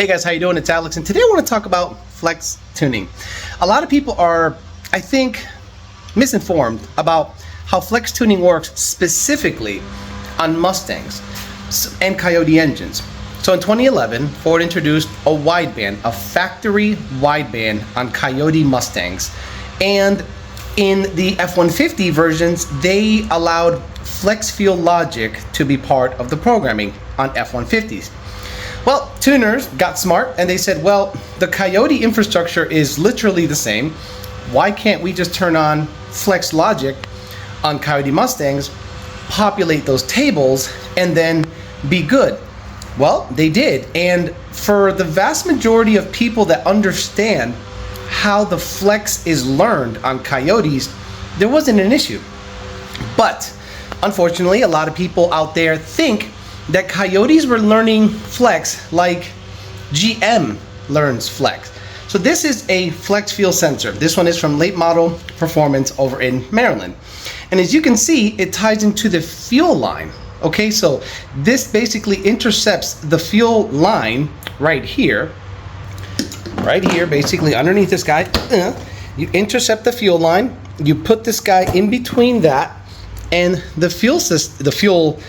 Hey guys, how you doing? It's Alex, and today I want to talk about flex tuning. A lot of people are, I think, misinformed about how flex tuning works specifically on Mustangs and Coyote engines. So in 2011, Ford introduced a wideband, a factory wideband on Coyote Mustangs, and in the F-150 versions, they allowed flex field logic to be part of the programming on F-150s. Well, tuners got smart and they said, well, the Coyote infrastructure is literally the same. Why can't we just turn on flex logic on Coyote Mustangs, populate those tables, and then be good? Well, they did. And for the vast majority of people that understand how the flex is learned on Coyotes, there wasn't an issue. But unfortunately, a lot of people out there think that Coyotes were learning flex like GM learns flex. So this is a flex field sensor. This one is from Late Model Performance over in Maryland. And as you can see, it ties into the fuel line. Okay, so this basically intercepts the fuel line right here, basically underneath this guy. You intercept the fuel line, you put this guy in between that, and the fuel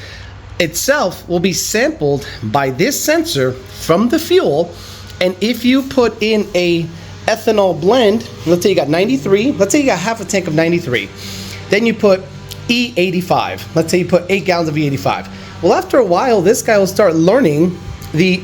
itself will be sampled by this sensor from the fuel. And if you put in a ethanol blend, let's say you got 93, let's say you got half a tank of 93, then you put E85, let's say you put 8 gallons of E85. Well, after a while, this guy will start learning the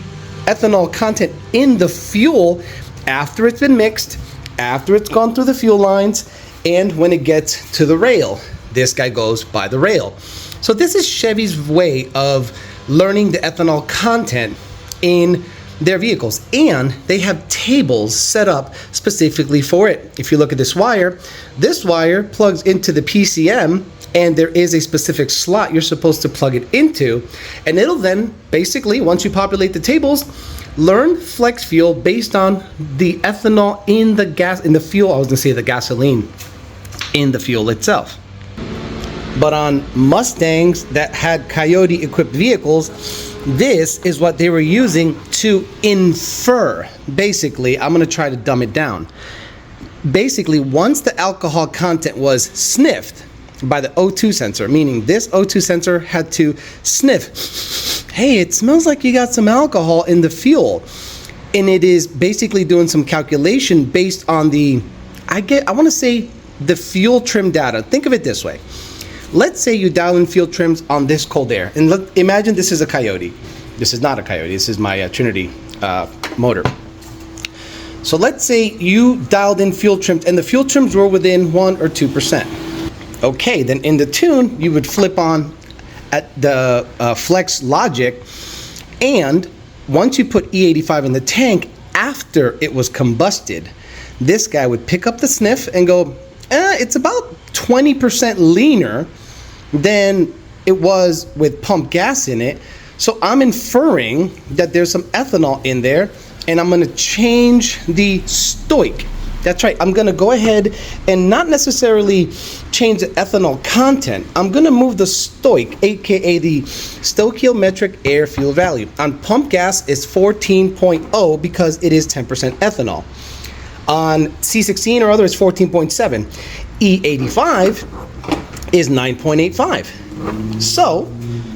ethanol content in the fuel after it's been mixed, after it's gone through the fuel lines, and when it gets to the rail. This guy goes by the rail. So this is Chevy's way of learning the ethanol content in their vehicles, and they have tables set up specifically for it. If you look at this wire plugs into the PCM, and there is a specific slot you're supposed to plug it into, and it'll then basically, once you populate the tables, learn flex fuel based on the ethanol in the gasoline in the fuel itself. But on Mustangs that had Coyote equipped vehicles, this is what they were using to infer. Basically, I'm going to try to dumb it down. Basically, once the alcohol content was sniffed by the O2 sensor, meaning this O2 sensor had to sniff, hey, it smells like you got some alcohol in the fuel. And it is basically doing some calculation based on the fuel trim data. Think of it this way. Let's say you dial in fuel trims on this Cold Air, and imagine this is a Coyote. This is not a Coyote, this is my Trinity motor. So let's say you dialed in fuel trims, and the fuel trims were within 1 or 2%. Okay, then in the tune, you would flip on at the flex logic, and once you put E85 in the tank, after it was combusted, this guy would pick up the sniff and go, it's about 20% leaner than it was with pump gas in it. So I'm inferring that there's some ethanol in there, and I'm going to change the stoich. That's right. I'm going to go ahead and not necessarily change the ethanol content. I'm going to move the stoich, aka the stoichiometric air fuel value. On pump gas, it's 14.0 because it is 10% ethanol. On C16 or other, it's 14.7. E85 is 9.85. So,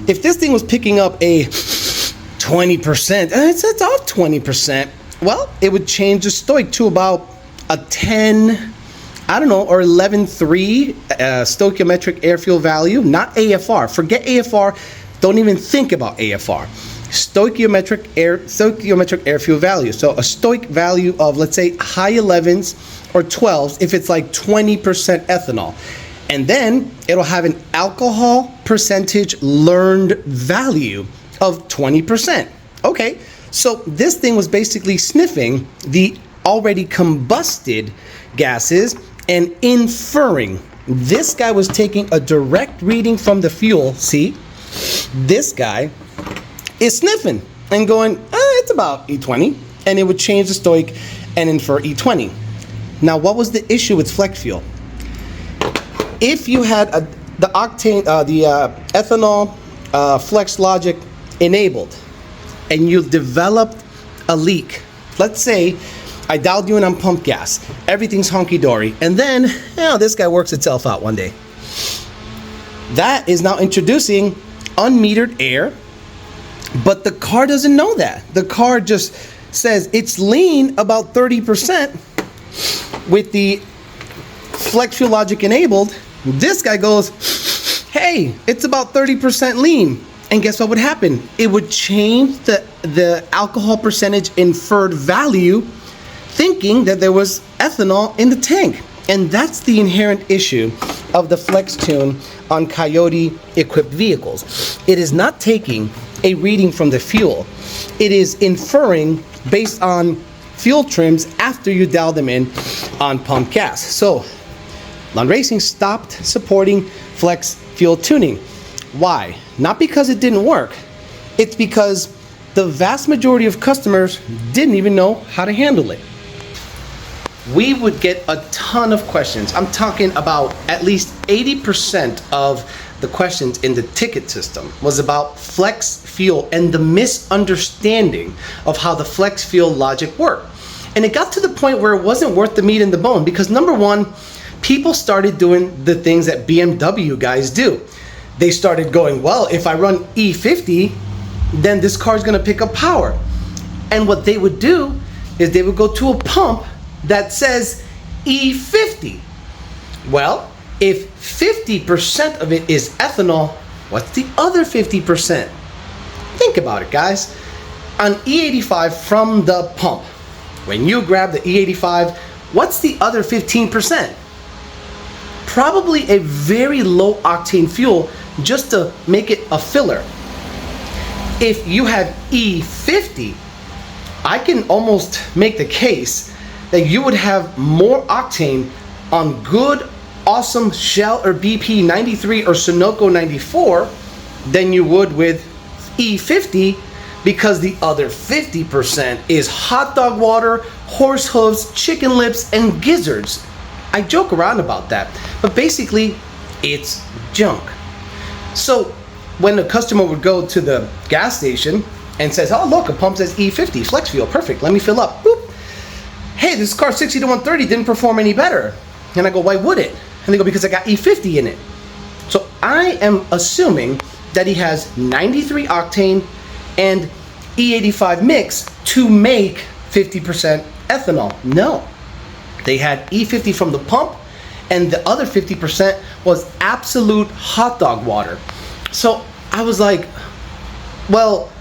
if this thing was picking up a 20%, it's off 20%, well, it would change the stoich to about a 10, or 11.3 stoichiometric air fuel value, not AFR. Forget AFR. Don't even think about AFR. Stoichiometric air fuel value. So a stoich value of, let's say, high 11s or 12s if it's like 20% ethanol. And then it'll have an alcohol percentage learned value of 20%. Okay, so this thing was basically sniffing the already combusted gases and inferring. This guy was taking a direct reading from the fuel. See, this guy is sniffing and going, it's about E20, and it would change the stoich and infer E20. Now, what was the issue with flex fuel? If you had the ethanol flex logic enabled, and you developed a leak. Let's say I dialed you in on pump gas. Everything's honky-dory. And then, this guy works itself out one day. That is now introducing unmetered air, but the car doesn't know that. The car just says it's lean about 30% with the flex fuel logic enabled. This guy goes, hey, it's about 30% lean. And guess what would happen? It would change the alcohol percentage inferred value, thinking that there was ethanol in the tank. And that's the inherent issue of the flex tune on Coyote equipped vehicles. It is not taking a reading from the fuel. It is inferring based on fuel trims after you dial them in on pump gas. So Lund Racing stopped supporting flex fuel tuning. Why? Not because it didn't work. It's because the vast majority of customers didn't even know how to handle it. We would get a ton of questions. I'm talking about at least 80% of the questions in the ticket system was about flex fuel and the misunderstanding of how the flex fuel logic worked. And it got to the point where it wasn't worth the meat and the bone, because number one, people started doing the things that BMW guys do. They started going, well, if I run E50, then this car's gonna pick up power. And what they would do is they would go to a pump that says E50. Well, if 50% of it is ethanol, what's the other 50%? Think about it, guys. On E85 from the pump, when you grab the E85, what's the other 15%? Probably a very low octane fuel just to make it a filler. If you had E50, I can almost make the case that you would have more octane on good, awesome Shell or BP 93 or Sunoco 94 than you would with E50, because the other 50% is hot dog water, horse hooves, chicken lips, and gizzards. I joke around about that, but basically it's junk. So when a customer would go to the gas station and says, oh look, a pump says E50, flex fuel, perfect, let me fill up. Boop. Hey, this car 60 to 130 didn't perform any better. And I go, why would it? And they go, because I got E50 in it. So I am assuming that he has 93 octane and E85 mix to make 50% ethanol. No, they had E50 from the pump, and the other 50% was absolute hot dog water. So I was like, well,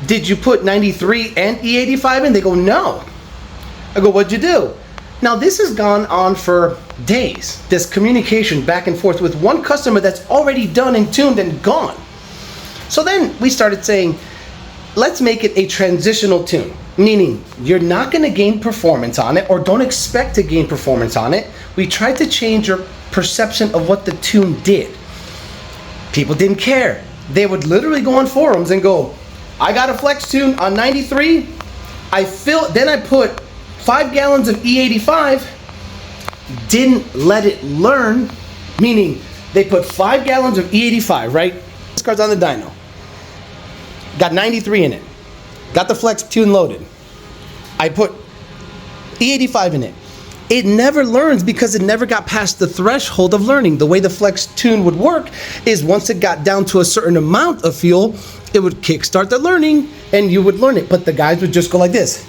did you put 93 and E85 in? They go, no. I go, what'd you do? Now this has gone on for days, this communication back and forth with one customer that's already done and tuned and gone. So then we started saying, let's make it a transitional tune, meaning you're not gonna gain performance on it, or don't expect to gain performance on it. We tried to change your perception of what the tune did. People didn't care. They would literally go on forums and go, I got a flex tune on 93, then I put 5 gallons of E85, didn't let it learn, meaning they put 5 gallons of E85, right? This car's on the dyno. Got 93 in it. Got the flex tune loaded. I put E85 in it. It never learns because it never got past the threshold of learning. The way the flex tune would work is once it got down to a certain amount of fuel, it would kickstart the learning and you would learn it. But the guys would just go like this.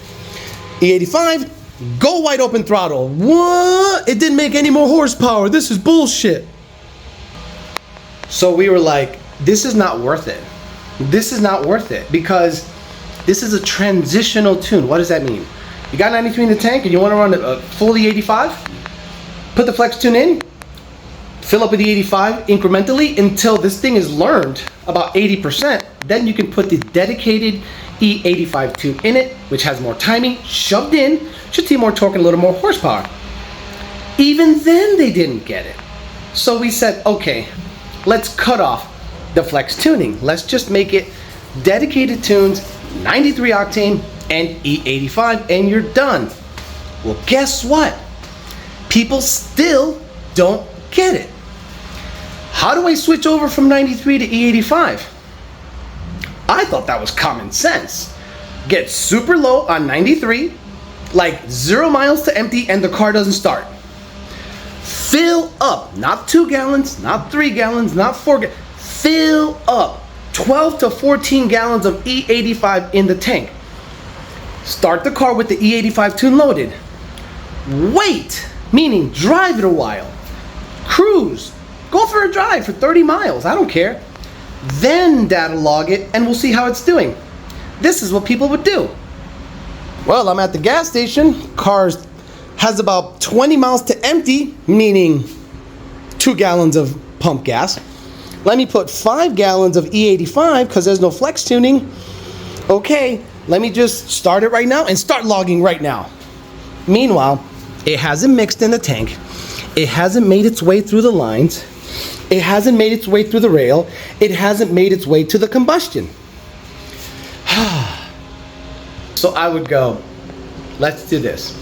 E85, go wide open throttle. What? It didn't make any more horsepower. This is bullshit. So we were like, this is not worth it. This is not worth it, because this is a transitional tune. What does that mean? You got 93 in the tank and you want to run a full E85? Put the flex tune in, fill up with E85 incrementally until this thing is learned about 80%. Then you can put the dedicated E85 tune in it, which has more timing, shoved in, should see more torque and a little more horsepower. Even then they didn't get it. So we said, okay, let's cut off the flex tuning. Let's just make it dedicated tunes, 93 octane and E85, and you're done. Well, guess what? People still don't get it. How do I switch over from 93 to E85? I thought that was common sense. get super low on 93, like 0 miles to empty, and the car doesn't start. Fill up, not 2 gallons, not 3 gallons, not 4 gallons. Fill up 12 to 14 gallons of E85 in the tank. Start the car with the E85 tune loaded. Wait, meaning drive it a while. Cruise, go for a drive for 30 miles, I don't care. Then data log it and we'll see how it's doing. This is what people would do. Well, I'm at the gas station. Car has about 20 miles to empty, meaning 2 gallons of pump gas. Let me put 5 gallons of E85 because there's no flex tuning. Okay, let me just start it right now and start logging right now. Meanwhile, it hasn't mixed in the tank. It hasn't made its way through the lines. It hasn't made its way through the rail. It hasn't made its way to the combustion. So I would go, let's do this.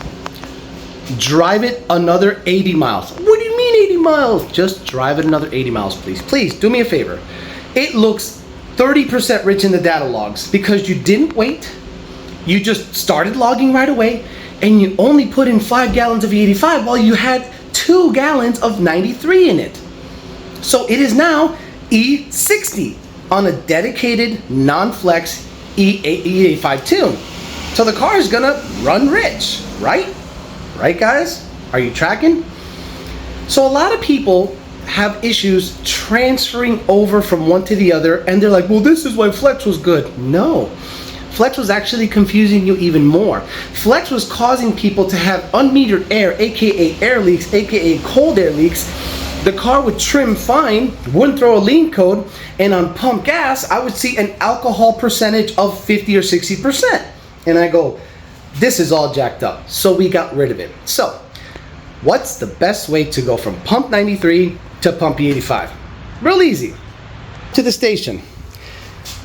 Drive it another 80 miles. What do you mean 80 miles? Just drive it another 80 miles, please. Please, do me a favor. It looks 30% rich in the data logs because you didn't wait. You just started logging right away and you only put in 5 gallons of E85 while you had 2 gallons of 93 in it. So it is now E60 on a dedicated non-flex E85 tune. So the car is gonna run rich, right? Right, guys? Are you tracking? So a lot of people have issues transferring over from one to the other, and they're like, well, this is why Flex was good. No. Flex was actually confusing you even more. Flex was causing people to have unmetered air, aka air leaks, aka cold air leaks. The car would trim fine, wouldn't throw a lean code, and on pump gas, I would see an alcohol percentage of 50 or 60%. And I go, this is all jacked up. So we got rid of it. So what's the best way to go from pump 93 to pump E85? Real easy. To the station.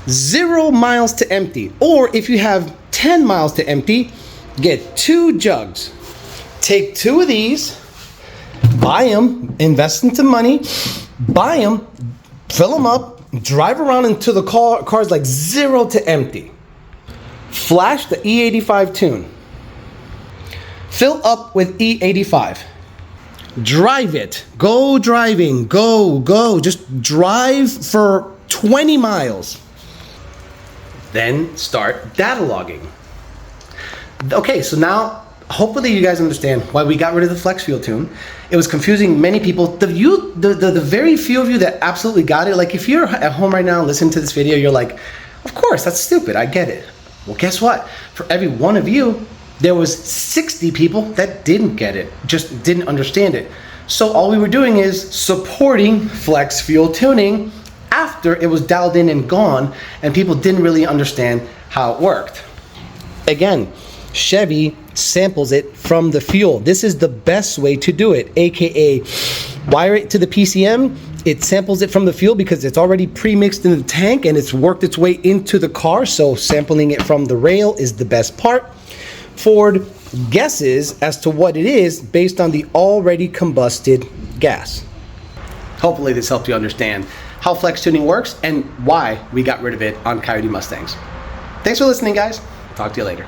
0 miles to empty. Or if you have 10 miles to empty, get 2 jugs. Take 2 of these, buy them, invest into money, buy them, fill them up, drive around until the car's like 0 to empty. Flash the E85 tune. Fill up with E85. Drive it. Go driving. Go. Just drive for 20 miles. Then start data logging. Okay, so now hopefully you guys understand why we got rid of the flex fuel tune. It was confusing many people. The very few of you that absolutely got it, like if you're at home right now and listening to this video, you're like, of course, that's stupid, I get it. Well, guess what? For every one of you, there was 60 people that didn't get it, just didn't understand it. So all we were doing is supporting flex fuel tuning after it was dialed in and gone, and people didn't really understand how it worked. Again, Chevy samples it from the fuel. This is the best way to do it, aka wire it to the PCM. It samples it from the fuel because it's already pre-mixed in the tank and it's worked its way into the car, so sampling it from the rail is the best part. Ford guesses as to what it is based on the already combusted gas. Hopefully this helped you understand how flex tuning works and why we got rid of it on Coyote Mustangs. Thanks for listening, guys. Talk to you later.